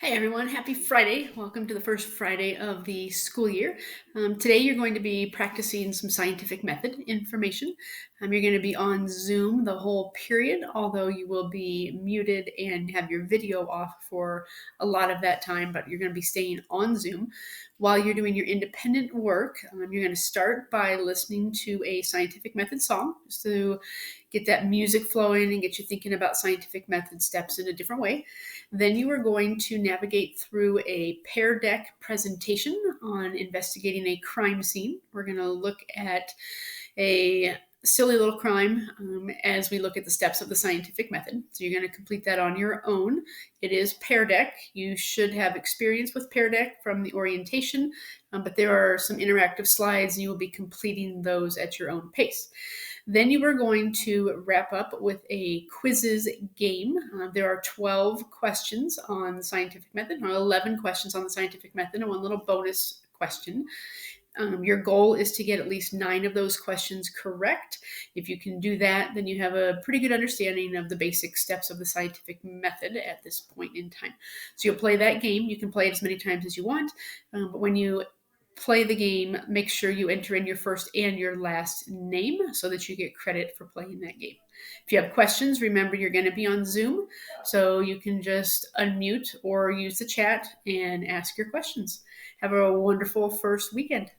Hi, everyone. Happy Friday. Welcome to the first Friday of the school year. Today, you're going to be practicing some scientific method information. You're going to be on Zoom the whole period, although you will be muted and have your video off for a lot of that time, but you're going to be staying on Zoom. While you're doing your independent work, you're going to start by listening to a scientific method song just to get that music flowing and get you thinking about scientific method steps in a different way. Then you are going to navigate through a Pear Deck presentation on investigating a crime scene. We're going to look at a silly little crime as we look at the steps of the scientific method. So you're going to complete that on your own. It is Pear Deck. You should have experience with Pear Deck from the orientation, but there are some interactive slides and you will be completing those at your own pace. Then you are going to wrap up with a quizzes game. There are 12 questions on the scientific method, or 11 questions on the scientific method, and one little bonus question. Your goal is to get at least 9 of those questions correct. If you can do that, then you have a pretty good understanding of the basic steps of the scientific method at this point in time. So you'll play that game. You can play it as many times as you want, but when you play the game, make sure you enter in your first and your last name so that you get credit for playing that game. If you have questions, remember you're going to be on Zoom, so you can just unmute or use the chat and ask your questions. Have a wonderful first weekend.